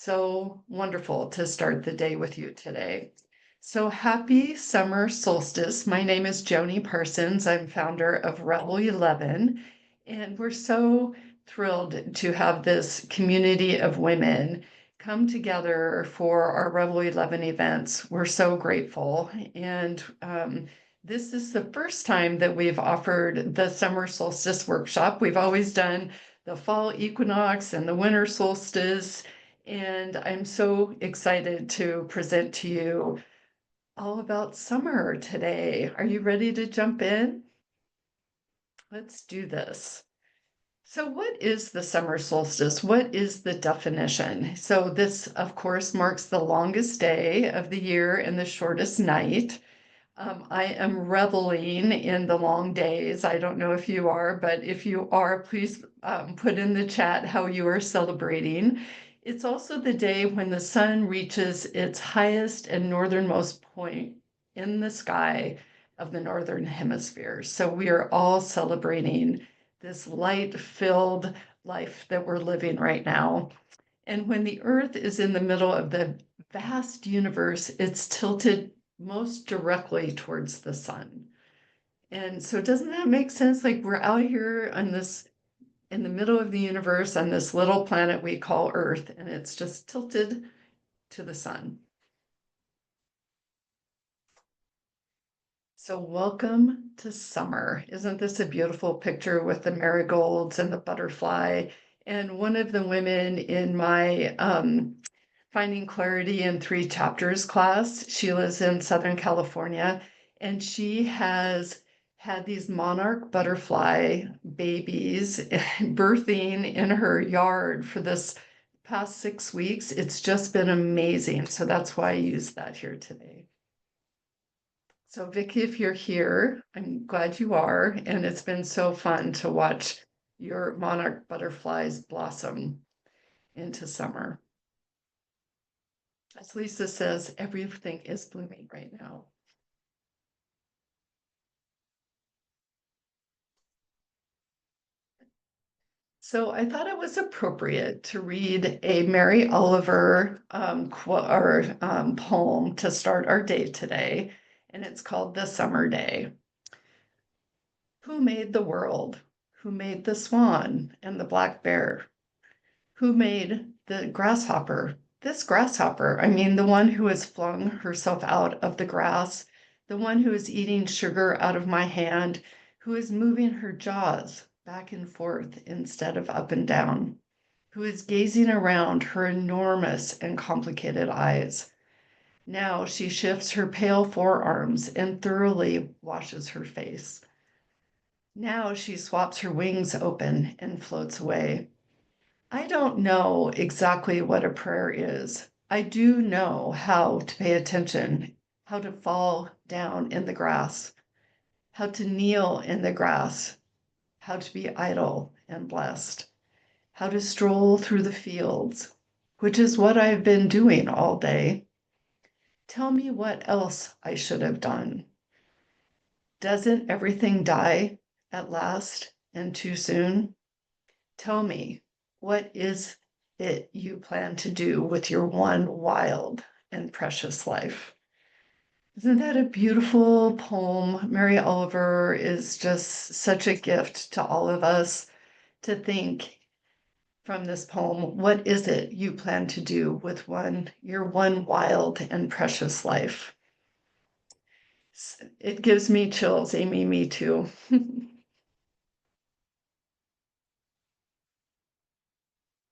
So wonderful to start the day with you today. So happy summer solstice. My name is Joanie Parsons. I'm founder of RevelEleven, and we're so thrilled to have this community of women come together for our RevelEleven events. We're so grateful. And this is the first time that we've offered the summer solstice workshop. We've always done the fall equinox and the winter solstice. And I'm so excited to present to you all about summer today. Are you ready to jump in? Let's do this. So what is the summer solstice? What is the definition? So this, of course, marks the longest day of the year and the shortest night. I am reveling in the long days. I don't know if you are, but if you are, please put in the chat how you are celebrating. It's also the day when the sun reaches its highest and northernmost point in the sky of the northern hemisphere. So we are all celebrating this light-filled life that we're living right now. And when the Earth is in the middle of the vast universe, it's tilted most directly towards the sun. And so doesn't that make sense? Like we're out here on this, in the middle of the universe on this little planet we call Earth, and it's just tilted to the sun. So welcome to summer. Isn't this a beautiful picture with the marigolds and the butterfly? And one of the women in my Finding Clarity in 3 Chapters class. She lives in Southern California, and she has had these monarch butterfly babies birthing in her yard for this past 6 weeks. It's just been amazing. So that's why I use that here today. So Vicki, if you're here, I'm glad you are. And it's been so fun to watch your monarch butterflies blossom into summer. As Lisa says, everything is blooming right now. So I thought it was appropriate to read a Mary Oliver poem to start our day today, and it's called The Summer Day. Who made the world? Who made the swan and the black bear? Who made the grasshopper? This grasshopper, I mean, the one who has flung herself out of the grass, the one who is eating sugar out of my hand, who is moving her jaws back and forth instead of up and down, who is gazing around her enormous and complicated eyes. Now she shifts her pale forearms and thoroughly washes her face. Now she swaps her wings open and floats away. I don't know exactly what a prayer is. I do know how to pay attention, how to fall down in the grass, how to kneel in the grass, how to be idle and blessed, how to stroll through the fields, which is what I've been doing all day. Tell me what else I should have done. Doesn't everything die at last and too soon? Tell me, what is it you plan to do with your one wild and precious life? Isn't that a beautiful poem? Mary Oliver is just such a gift to all of us to think from this poem, what is it you plan to do with your one wild and precious life? It gives me chills, Amy, me too.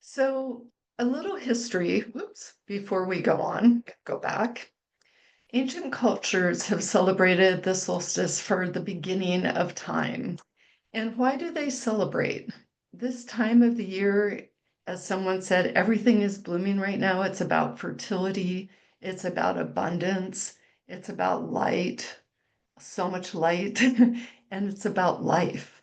So a little history, whoops, before we go back. Ancient cultures have celebrated the solstice for the beginning of time. And why do they celebrate? This time of the year, as someone said, everything is blooming right now. It's about fertility, it's about abundance, it's about light, so much light, and it's about life.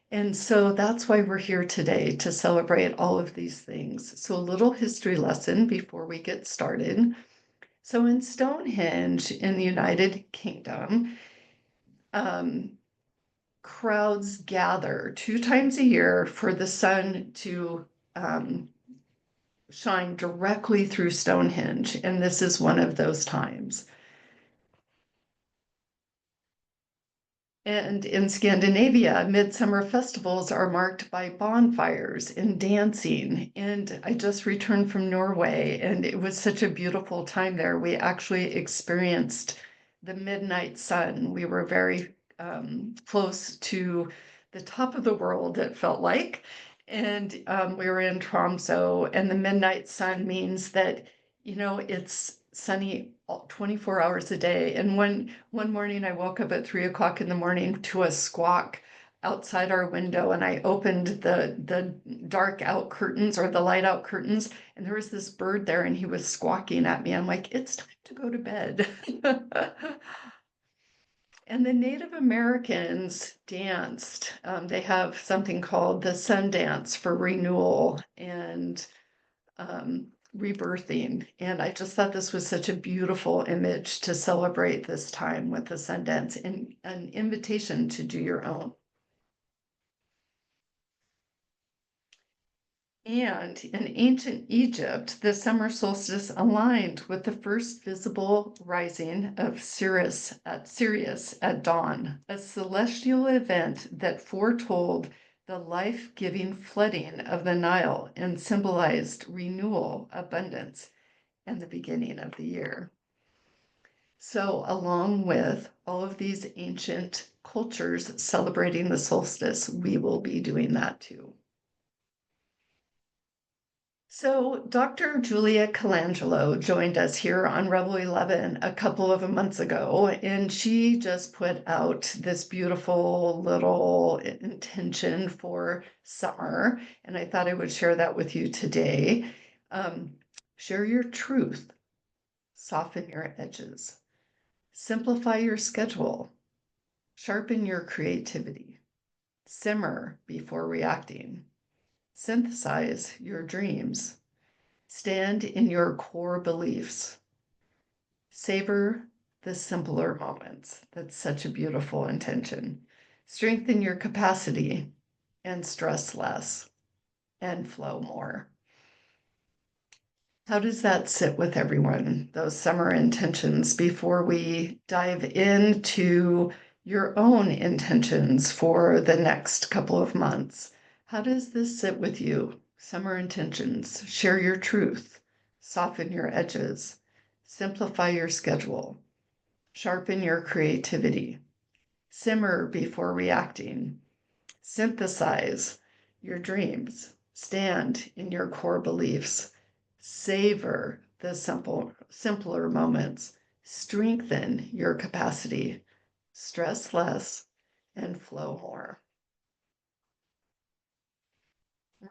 And so that's why we're here today, to celebrate all of these things. So a little history lesson before we get started. So in Stonehenge in the United Kingdom, crowds gather 2 times a year for the sun to shine directly through Stonehenge, and this is one of those times. And in Scandinavia, midsummer festivals are marked by bonfires and dancing. And I just returned from Norway, and it was such a beautiful time there. We actually experienced the midnight sun. We were very close to the top of the world, it felt like. And we were in Tromsø, and the midnight sun means that, it's sunny 24 hours a day. And one morning I woke up at 3 o'clock in the morning to a squawk outside our window, and I opened the dark out curtains or the light out curtains, and there was this bird there, and he was squawking at me. I'm like, it's time to go to bed. And the Native Americans danced. They have something called the sun dance for renewal and rebirthing. And I just thought this was such a beautiful image to celebrate this time with the Sundance and an invitation to do your own. And in ancient Egypt, the summer solstice aligned with the first visible rising of Sirius at dawn, a celestial event that foretold the life-giving flooding of the Nile and symbolized renewal, abundance, and the beginning of the year. So, along with all of these ancient cultures celebrating the solstice, we will be doing that too. So, Dr. Julia Colangelo joined us here on RevelEleven a couple of months ago, and she just put out this beautiful little intention for summer. And I thought I would share that with you today. Share your truth, soften your edges, simplify your schedule, sharpen your creativity, simmer before reacting, synthesize your dreams, stand in your core beliefs, savor the simpler moments. That's such a beautiful intention. Strengthen your capacity and stress less and flow more. How does that sit with everyone, those summer intentions, before we dive into your own intentions for the next couple of months? How does this sit with you? Summer intentions. Share your truth, soften your edges, simplify your schedule, sharpen your creativity, simmer before reacting, synthesize your dreams, stand in your core beliefs, savor the simpler moments, strengthen your capacity, stress less, and flow more.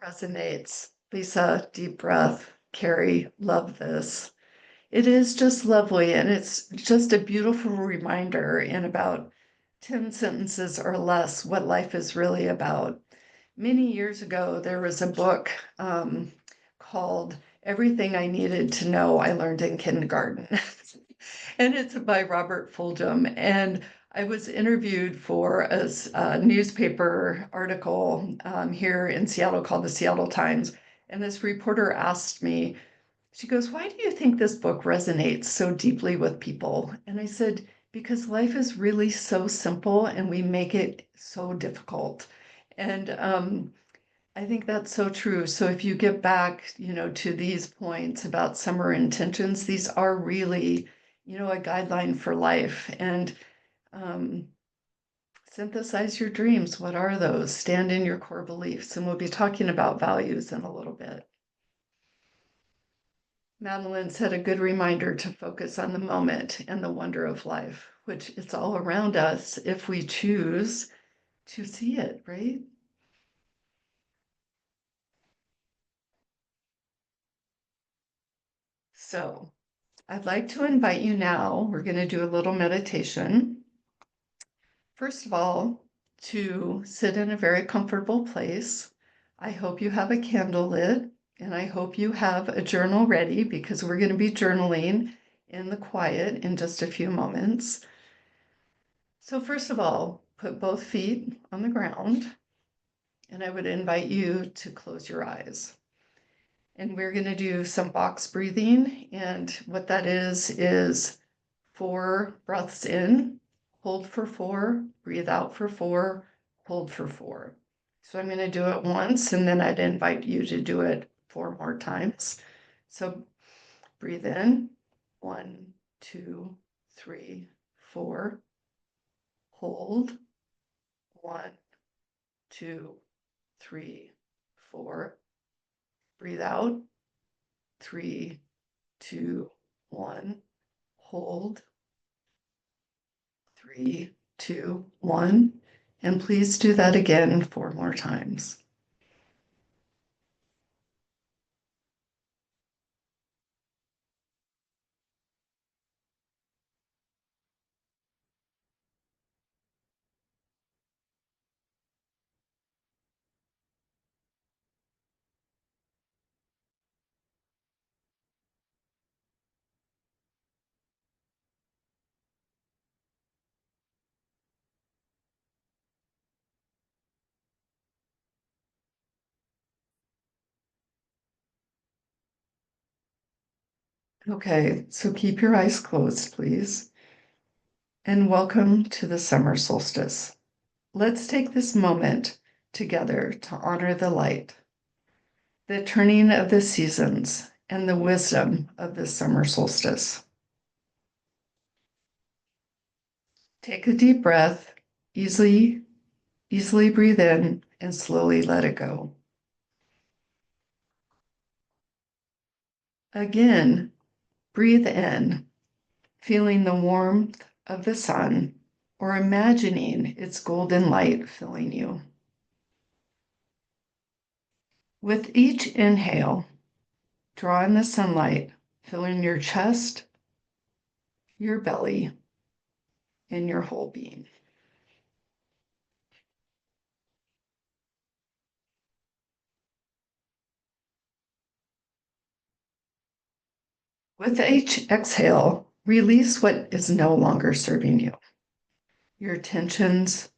Resonates. Lisa, deep breath. Carrie, love this. It is just lovely, and it's just a beautiful reminder in about 10 sentences or less what life is really about. Many years ago, there was a book called Everything I Needed to Know I Learned in Kindergarten. And it's by Robert Fulghum. And I was interviewed for a newspaper article here in Seattle called the Seattle Times. And this reporter asked me, she goes, "Why do you think this book resonates so deeply with people?" And I said, "Because life is really so simple and we make it so difficult." And I think that's so true. So if you get back, to these points about summer intentions, these are really, a guideline for life. And um, synthesize your dreams. What are those? Stand in your core beliefs. And we'll be talking about values in a little bit. Madeline said a good reminder to focus on the moment and the wonder of life, which it's all around us if we choose to see it, right? So I'd like to invite you now. We're going to do a little meditation. First of all, to sit in a very comfortable place. I hope you have a candle lit, and I hope you have a journal ready because we're going to be journaling in the quiet in just a few moments. So first of all, put both feet on the ground, and I would invite you to close your eyes. And we're going to do some box breathing. And what that is 4 breaths in, hold for 4, breathe out for 4, hold for 4. So I'm going to do it once, and then I'd invite you to do it 4 more times. So breathe in, 1, 2, 3, 4. Hold, 1, 2, 3, 4. Breathe out, 3, 2, 1. Hold, 3, 2, 1. And please do that again 4 more times. Okay, so keep your eyes closed, please. And welcome to the summer solstice. Let's take this moment together to honor the light, the turning of the seasons, and the wisdom of the summer solstice. Take a deep breath, easily breathe in and slowly let it go. Again, breathe in, feeling the warmth of the sun or imagining its golden light filling you. With each inhale, draw in the sunlight, filling your chest, your belly, and your whole being. With each exhale, release what is no longer serving you. Your tensions,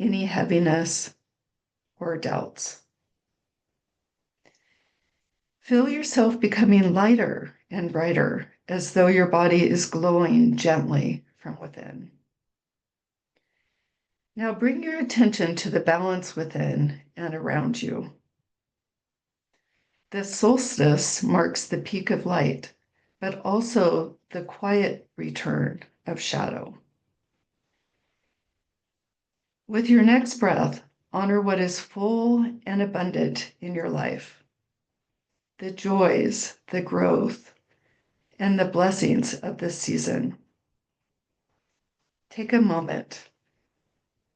any heaviness, or doubts. Feel yourself becoming lighter and brighter as though your body is glowing gently from within. Now bring your attention to the balance within and around you. The solstice marks the peak of light, but also the quiet return of shadow. With your next breath, honor what is full and abundant in your life. The joys, the growth, and the blessings of this season. Take a moment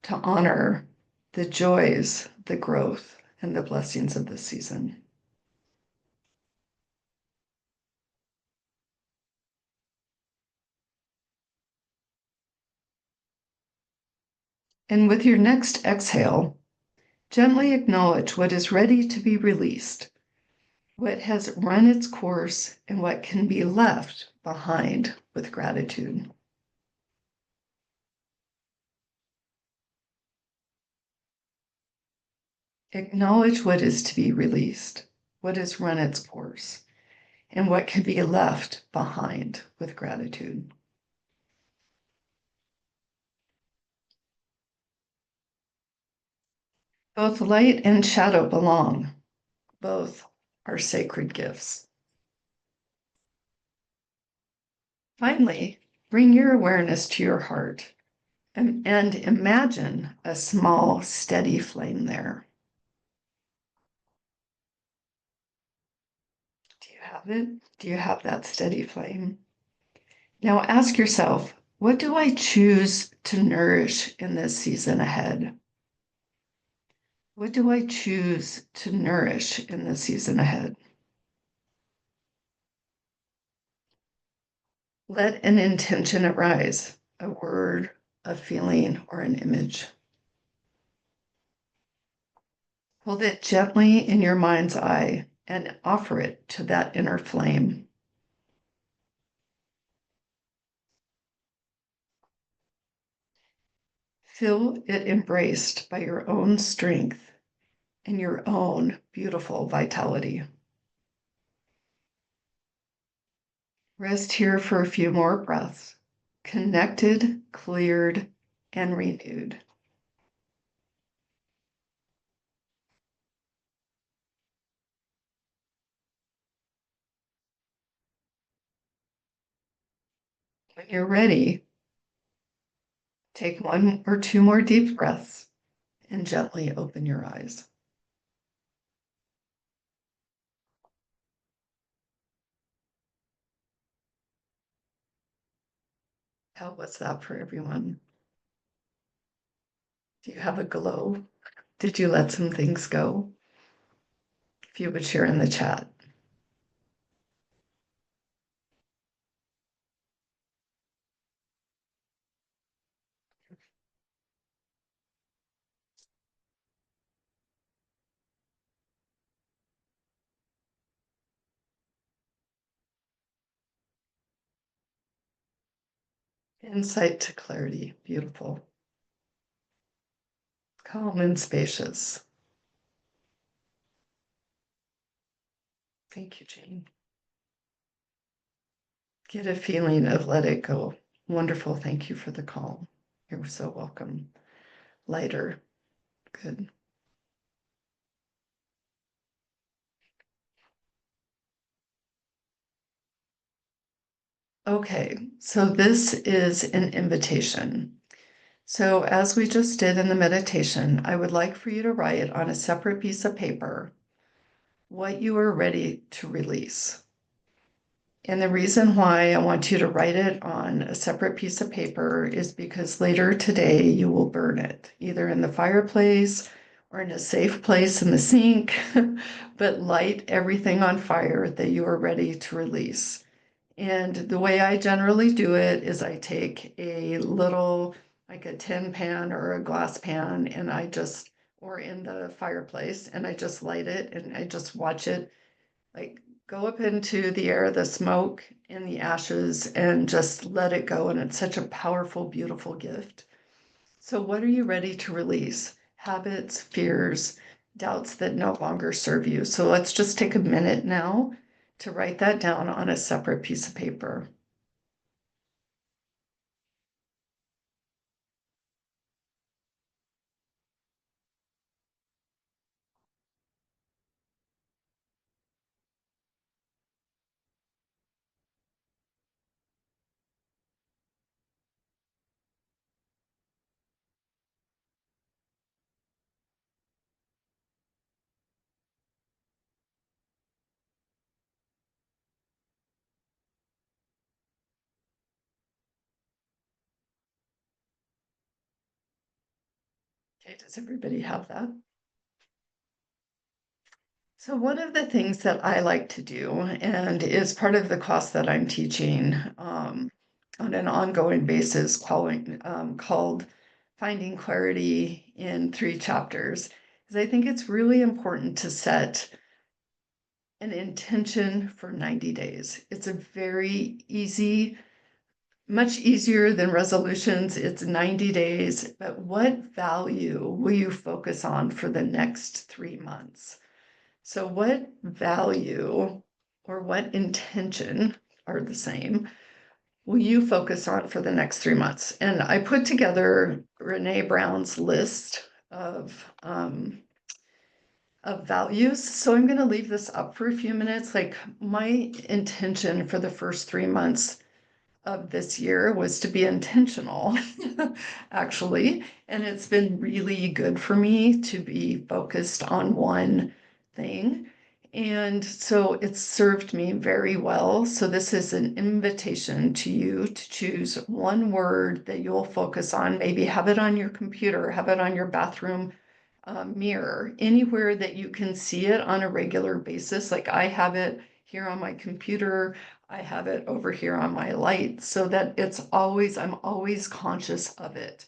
to honor the joys, the growth, and the blessings of this season. And with your next exhale, gently acknowledge what is ready to be released, what has run its course, and what can be left behind with gratitude. Acknowledge what is to be released, what has run its course, and what can be left behind with gratitude. Both light and shadow belong. Both are sacred gifts. Finally, bring your awareness to your heart and imagine a small, steady flame there. Do you have it? Do you have that steady flame? Now ask yourself, what do I choose to nourish in this season ahead? What do I choose to nourish in the season ahead? Let an intention arise, a word, a feeling, or an image. Hold it gently in your mind's eye and offer it to that inner flame. Feel it embraced by your own strength and your own beautiful vitality. Rest here for a few more breaths. Connected, cleared, and renewed. When you're ready, take one or two more deep breaths and gently open your eyes. How was that for everyone? Do you have a glow? Did you let some things go? If you would share in the chat. Insight to clarity. Beautiful. Calm and spacious. Thank you, Jane. Get a feeling of let it go. Wonderful. Thank you for the calm. You're so welcome. Lighter. Good. Okay, so this is an invitation. So as we just did in the meditation, I would like for you to write on a separate piece of paper what you are ready to release. And the reason why I want you to write it on a separate piece of paper is because later today you will burn it, either in the fireplace or in a safe place in the sink, but light everything on fire that you are ready to release. And the way I generally do it is I take a little, like a tin pan or a glass pan, and or in the fireplace, and I just light it and I just watch it like go up into the air, the smoke and the ashes, and just let it go. And it's such a powerful, beautiful gift. So, what are you ready to release? Habits, fears, doubts that no longer serve you. So, let's just take a minute now to write that down on a separate piece of paper. Okay, does everybody have that? So one of the things that I like to do, and is part of the class that I'm teaching on an ongoing basis, called Finding Clarity in 3 chapters, is I think it's really important to set an intention for 90 days. It's a very easy, much easier than resolutions. It's 90 days, but what value will you focus on for the next 3 months? So what value or what intention are the same will you focus on for the next 3 months? And I put together Brene Brown's list of values. So I'm going to leave this up for a few minutes. Like my intention for the first 3 months of this year was to be intentional, actually. And it's been really good for me to be focused on one thing. And so it's served me very well. So this is an invitation to you to choose one word that you'll focus on. Maybe have it on your computer, have it on your bathroom mirror, anywhere that you can see it on a regular basis. Like I have it here on my computer, I have it over here on my light, so that I'm always conscious of it.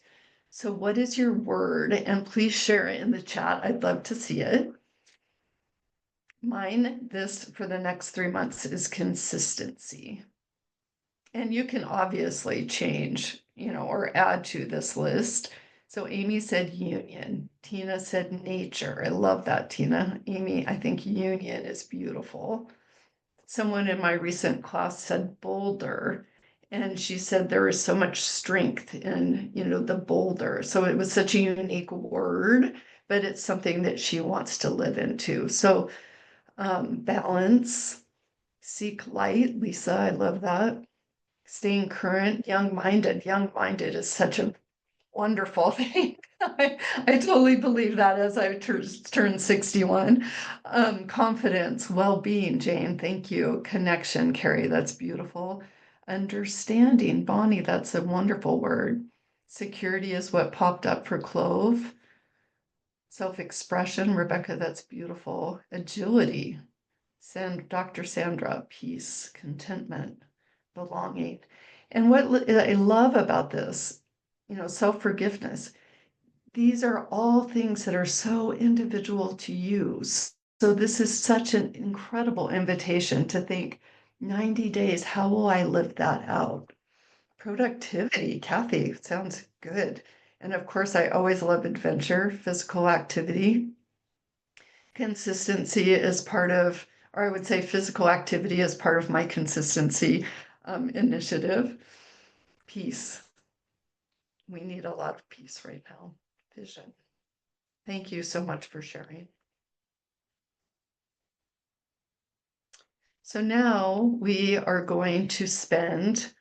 So what is your word? And please share it in the chat. I'd love to see it. Mine, this for the next 3 months, is consistency. And you can obviously change, or add to this list. So Amy said union. Tina said nature. I love that, Tina. Amy, I think union is beautiful. someone in my recent class said boulder, and she said there is so much strength in, the boulder. So it was such a unique word, but it's something that she wants to live into. So balance, seek light. Lisa, I love that. Staying current, young-minded. Young-minded is such a wonderful thing. I totally believe that as I turned 61. Confidence, well-being, Jane, thank you. Connection, Carrie, that's beautiful. Understanding, Bonnie, that's a wonderful word. Security is what popped up for Clove. Self-expression, Rebecca, that's beautiful. Agility, Dr. Sandra, peace, contentment, belonging. And what I love about this, self-forgiveness, these are all things that are so individual to you. So this is such an incredible invitation to think 90 days, how will I live that out? Productivity, Kathy, sounds good. And of course, I always love adventure, physical activity. Consistency is part of, or I would say physical activity is part of my consistency initiative. Peace. We need a lot of peace right now. Vision. Thank you so much for sharing. So now we are going to spend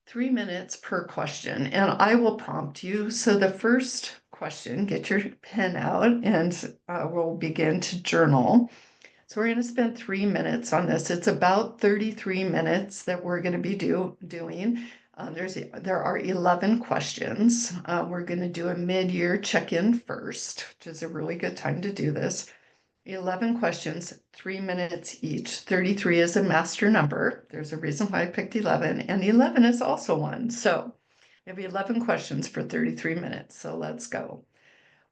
3 minutes per question, and I will prompt you. So the first question, get your pen out, and we'll begin to journal. So we're going to spend 3 minutes on this. It's about 33 minutes that we're going to be doing. There are 11 questions. We're going to do a mid-year check-in first, which is a really good time to do this. 11 questions, 3 minutes each. 33 is a master number. There's a reason why I picked 11, and 11 is also one. So we have 11 questions for 33 minutes. So let's go.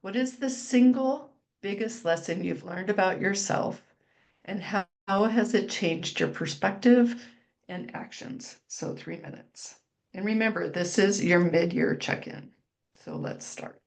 What is the single biggest lesson you've learned about yourself, and how has it changed your perspective and actions? So 3 minutes. And remember, this is your mid-year check-in. So let's start.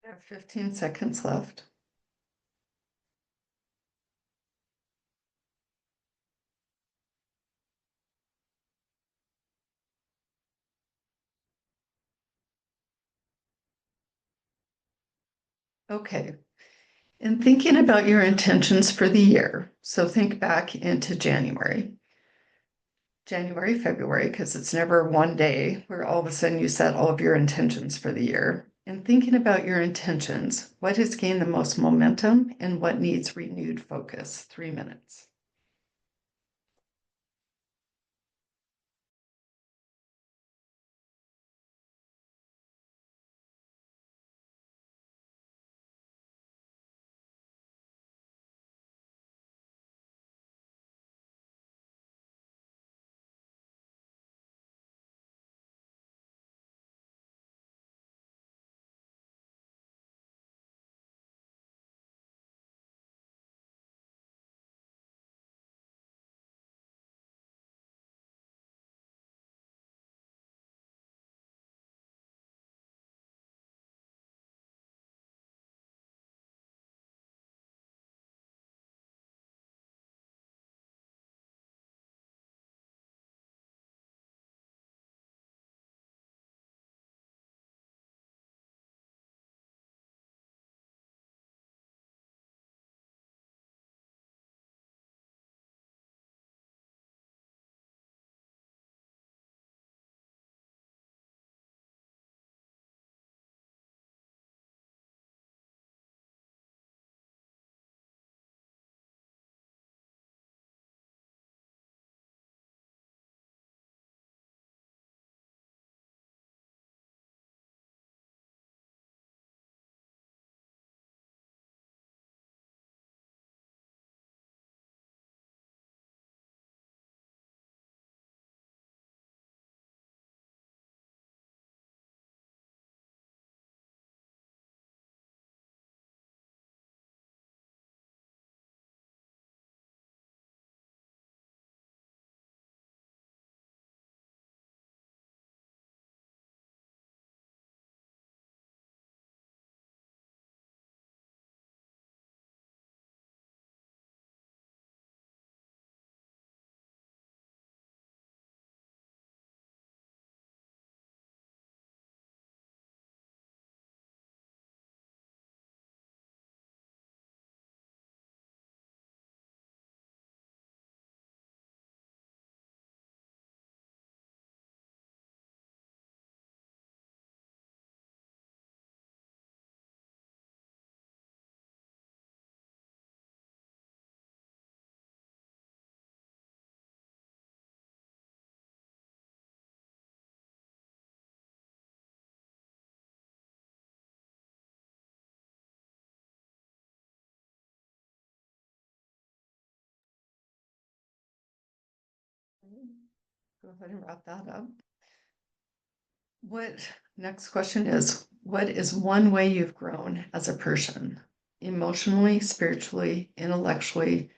I have 15 seconds left. Okay. And thinking about your intentions for the year. So think back into January, February, because it's never one day where all of a sudden you set all of your intentions for the year. And thinking about your intentions, what has gained the most momentum and what needs renewed focus? 3 minutes. Go ahead and wrap that up. Next question is, what is one way you've grown as a person, emotionally, spiritually, intellectually,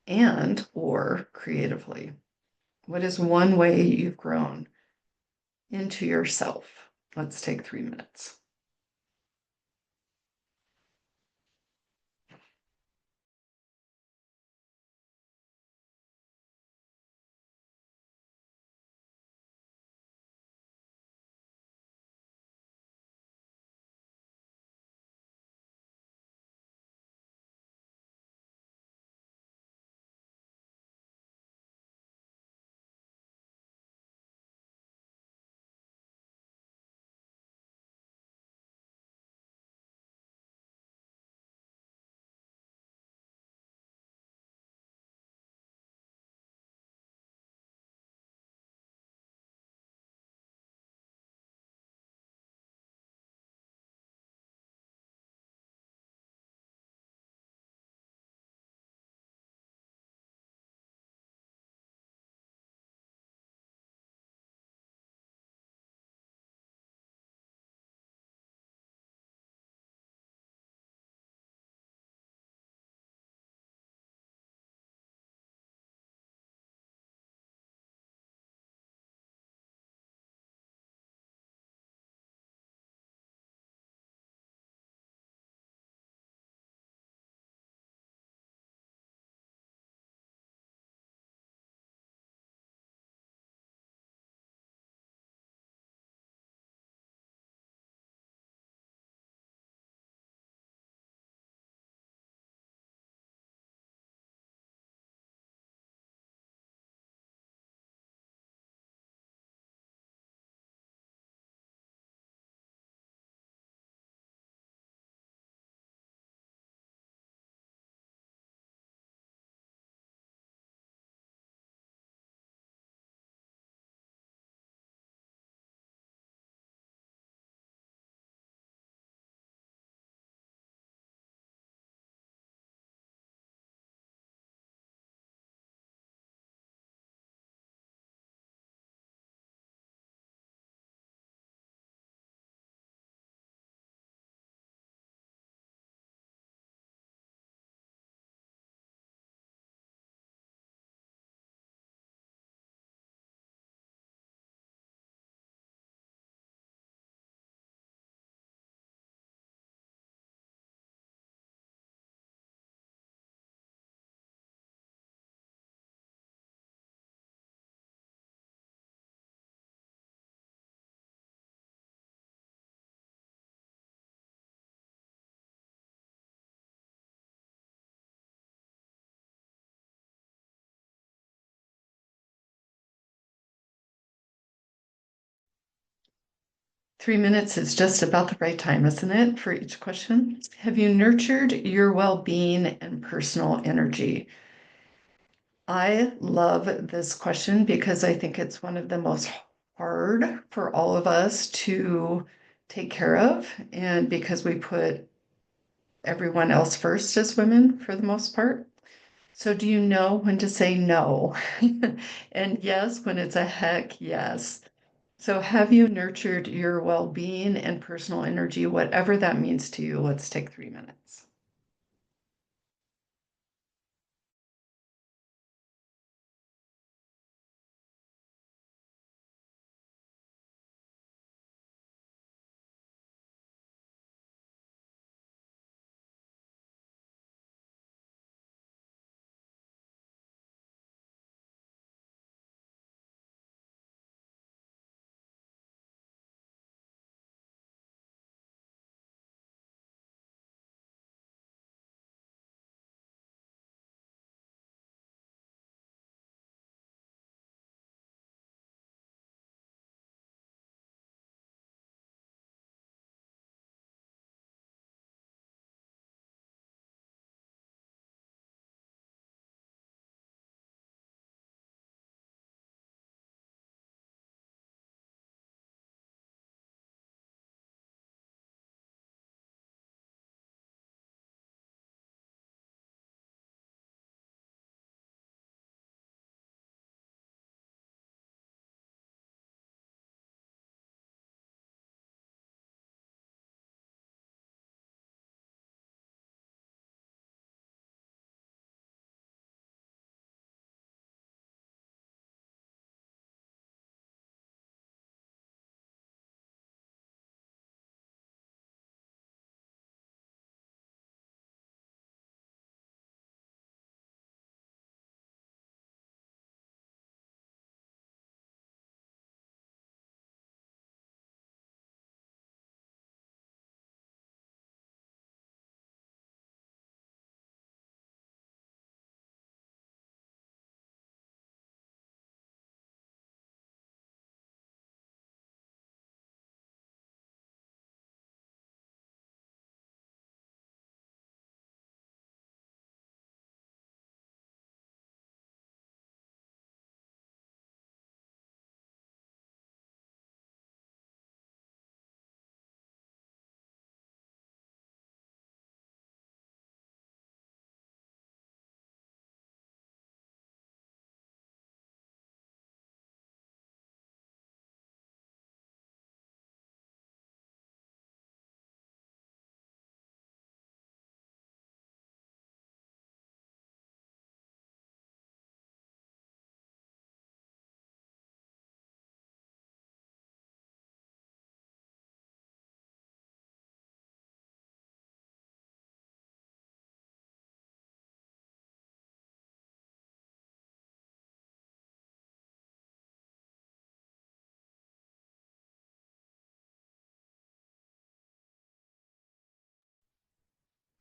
and or creatively? What is one way you've grown into yourself? Let's take 3 minutes. 3 minutes is just about the right time, isn't it, for each question? Have you nurtured your well-being and personal energy? I love this question because I think it's one of the most hard for all of us to take care of, and because we put everyone else first as women for the most part. So do you know when to say no? And yes, when it's a heck yes. So have you nurtured your well-being and personal energy, whatever that means to you? Let's take 3 minutes.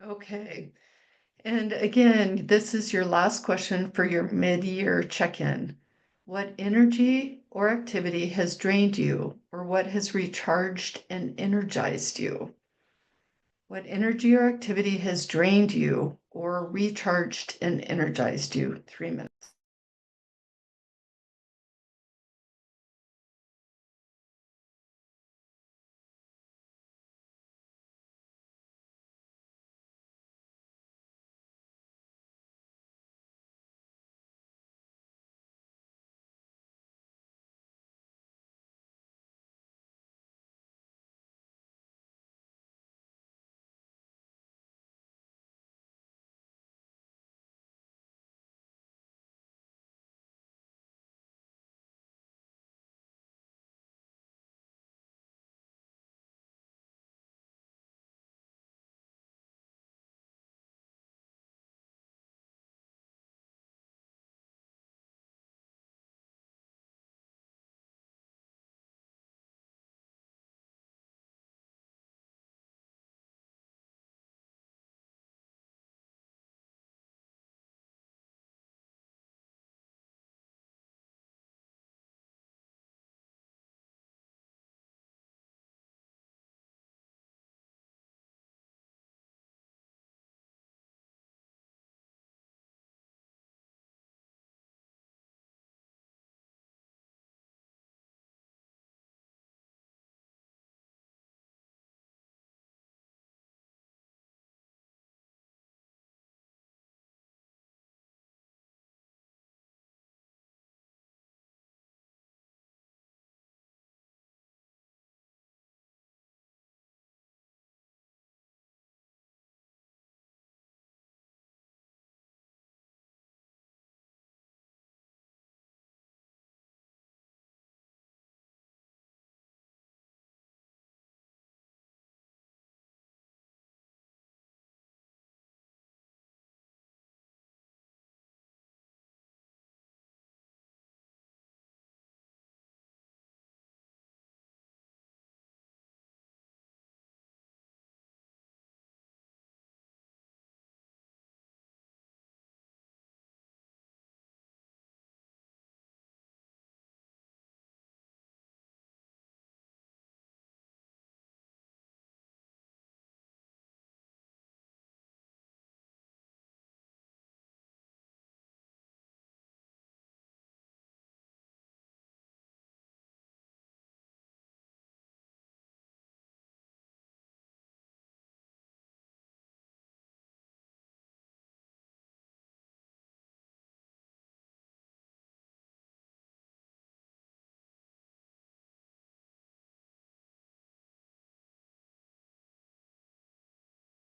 Okay. And again, this is your last question for your mid-year check-in. What energy or activity has drained you, or what has recharged and energized you? What energy or activity has drained you or recharged and energized you? 3 minutes.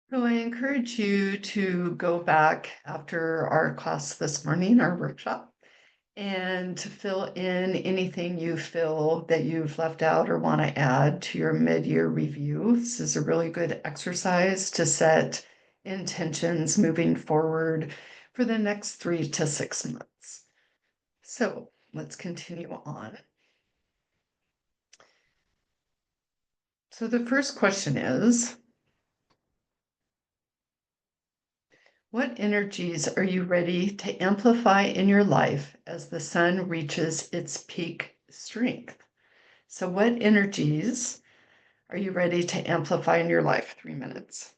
So I encourage you to go back after our class this morning, our workshop, and to fill in anything you feel that you've left out or want to add to your mid-year review. This is a really good exercise to set intentions moving forward for the next 3 to 6 months. So let's continue on. So the first question is, what energies are you ready to amplify in your life as the sun reaches its peak strength? So what energies are you ready to amplify in your life? 3 minutes.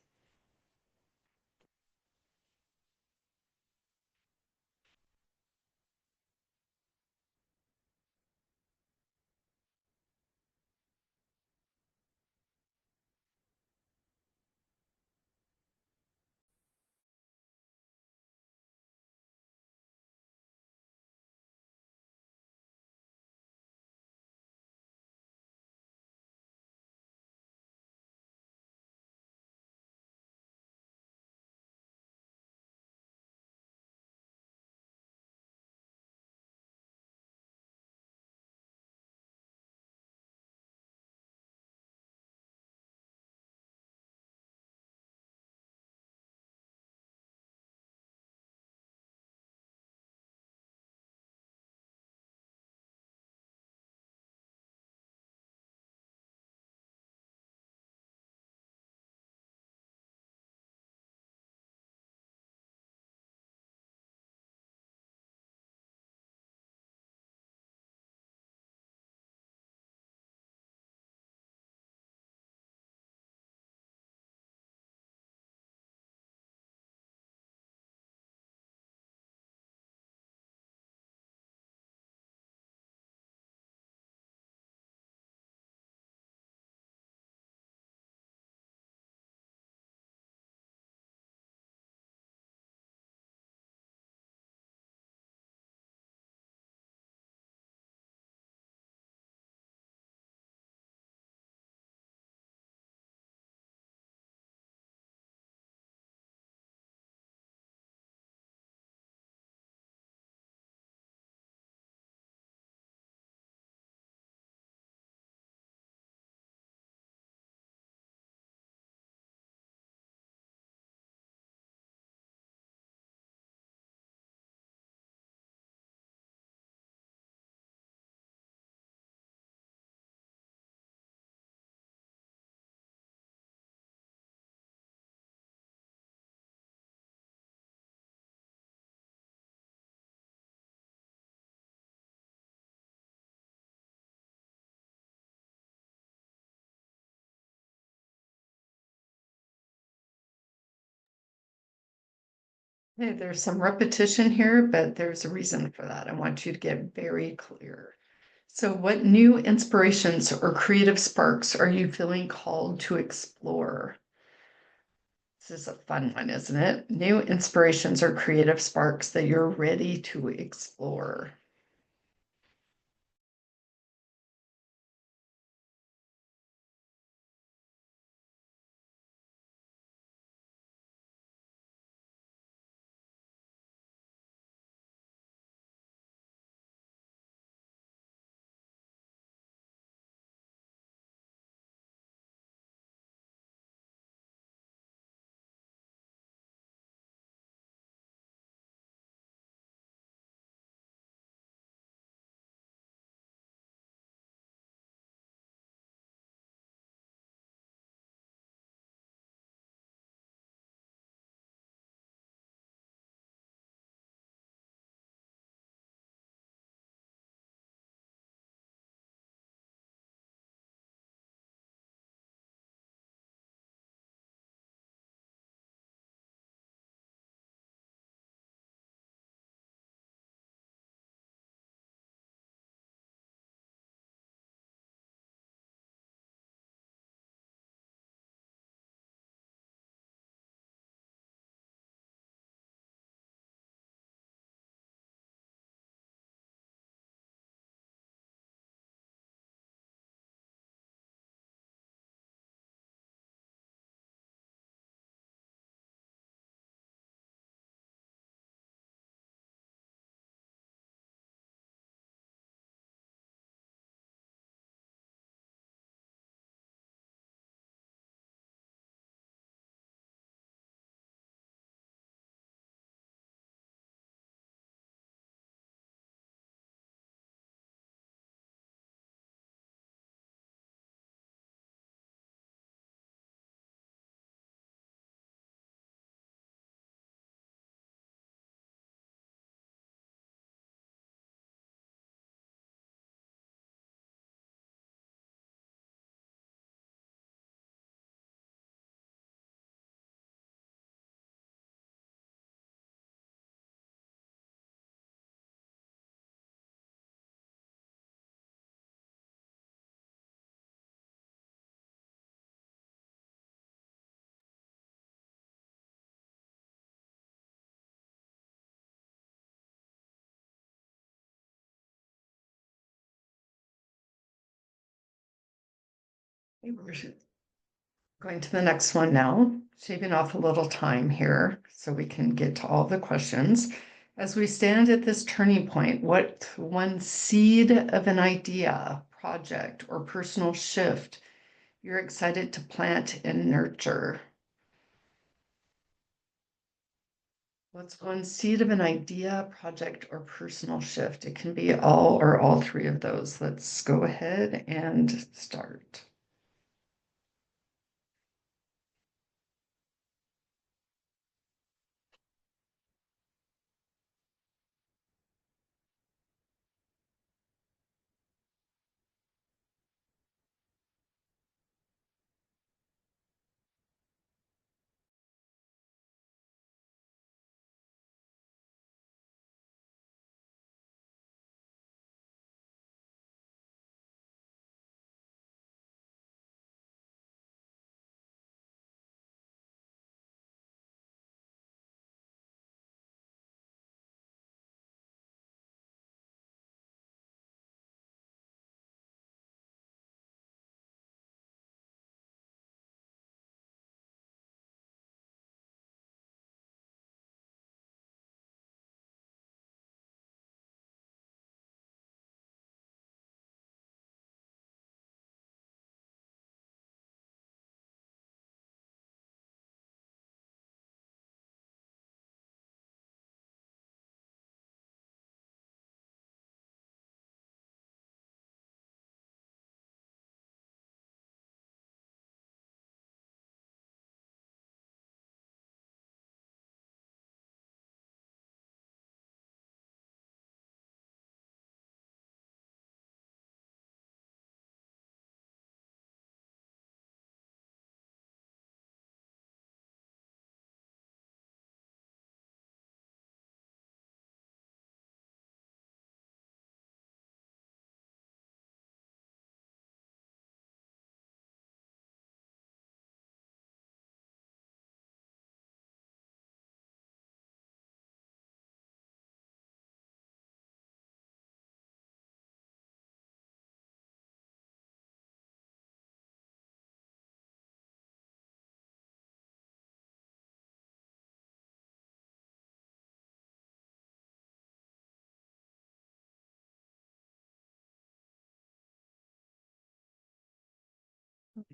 Okay, there's some repetition here, but there's a reason for that. I want you to get very clear. So what new inspirations or creative sparks are you feeling called to explore? This is a fun one, isn't it? New inspirations or creative sparks that you're ready to explore. We're going to the next one now, shaving off a little time here so we can get to all the questions. As we stand at this turning point, what one seed of an idea, project, or personal shift you're excited to plant and nurture? What's one seed of an idea, project, or personal shift? It can be all or all three of those. Let's go ahead and start.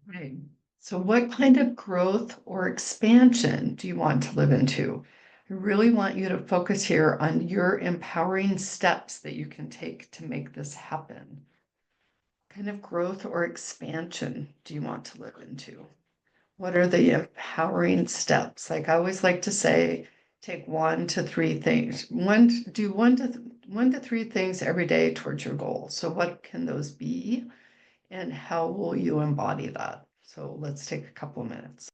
Right. So, what kind of growth or expansion do you want to live into? I really want you to focus here on your empowering steps that you can take to make this happen. What kind of growth or expansion do you want to live into? What are the empowering steps? Like I always like to say, take 1 to 3 things. Do 1 to 3 things every day towards your goal. So, what can those be? And how will you embody that? So let's take a couple of minutes.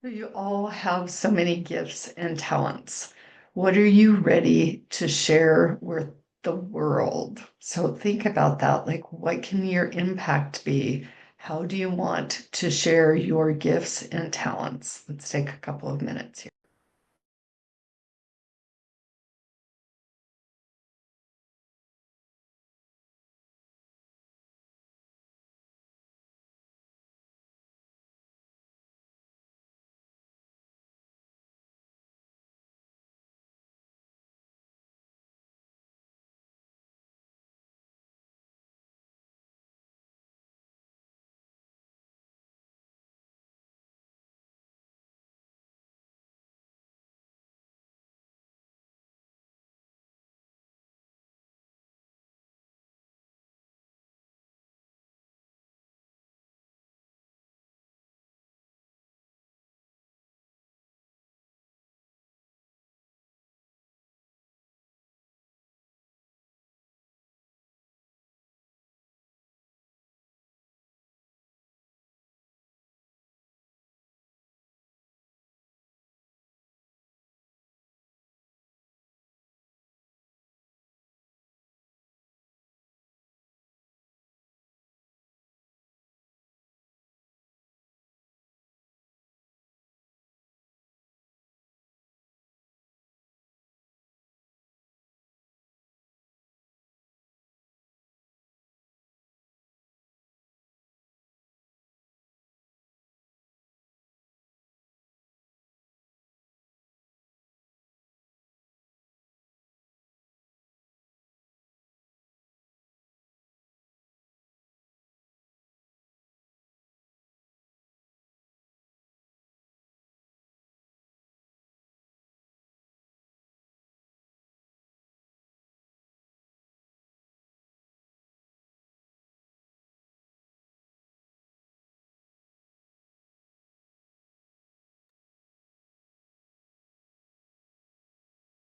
You all have so many gifts and talents. What are you ready to share with the world? So think about that. Like, what can your impact be? How do you want to share your gifts and talents? Let's take a couple of minutes here.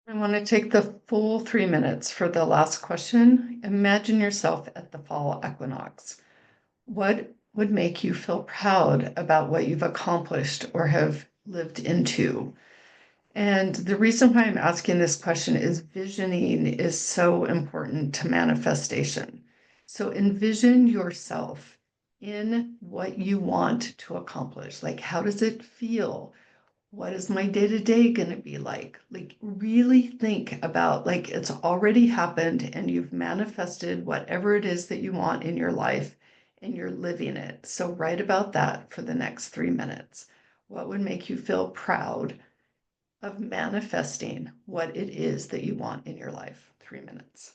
I want to take the full 3 minutes for the last question. Imagine yourself at the fall equinox. What would make you feel proud about what you've accomplished or have lived into? And the reason why I'm asking this question is visioning is so important to manifestation. So envision yourself in what you want to accomplish. Like, how does it feel? What is my day to day going to be like? Like, really think about like it's already happened and you've manifested whatever it is that you want in your life and you're living it. So, write about that for the next 3 minutes. What would make you feel proud of manifesting what it is that you want in your life? 3 minutes.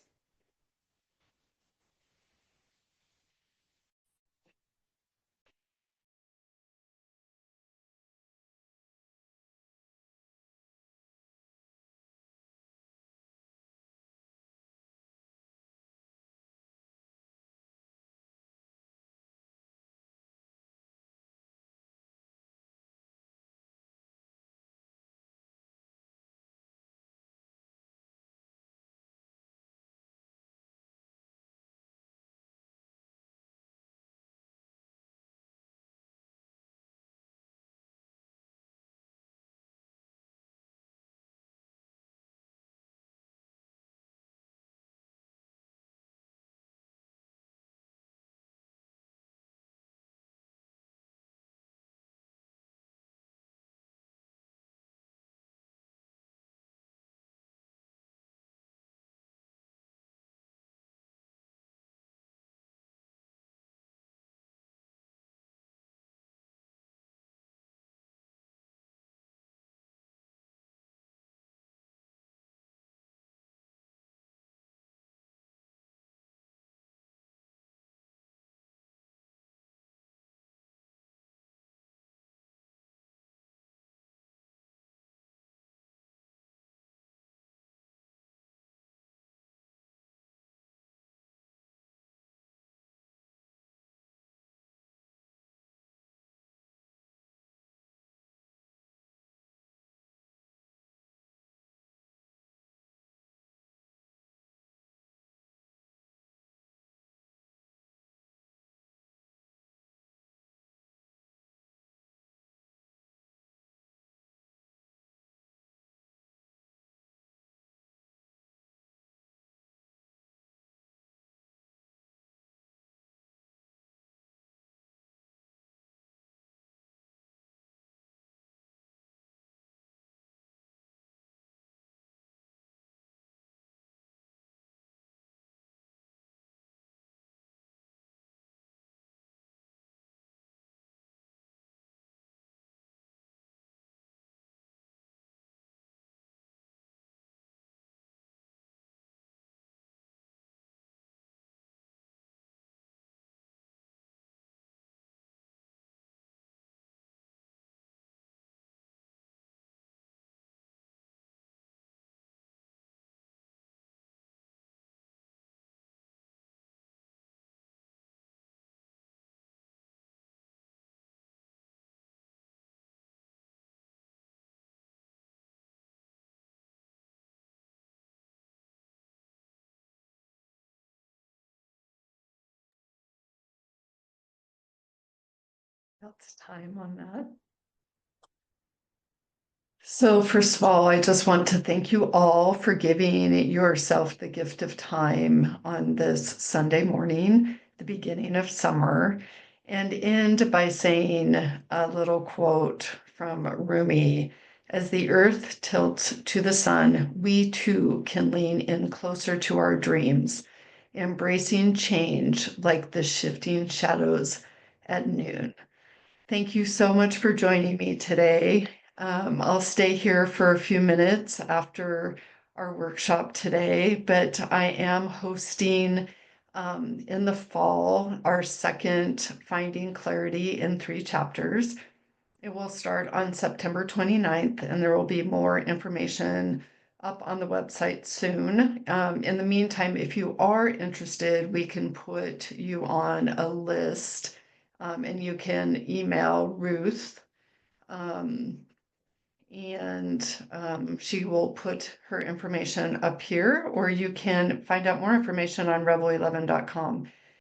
That's time on that. So, first of all, I just want to thank you all for giving yourself the gift of time on this Sunday morning, the beginning of summer, and end by saying a little quote from Rumi. As the earth tilts to the sun, we too can lean in closer to our dreams, embracing change like the shifting shadows at noon. Thank you so much for joining me today. I'll stay here for a few minutes after our workshop today, but I am hosting in the fall our second Finding Clarity in 3 chapters. It will start on September 29th, and there will be more information up on the website soon. In the meantime, if you are interested, we can put you on a list, and you can email Ruth, um, and she will put her information up here, or you can find out more information on revel11.com.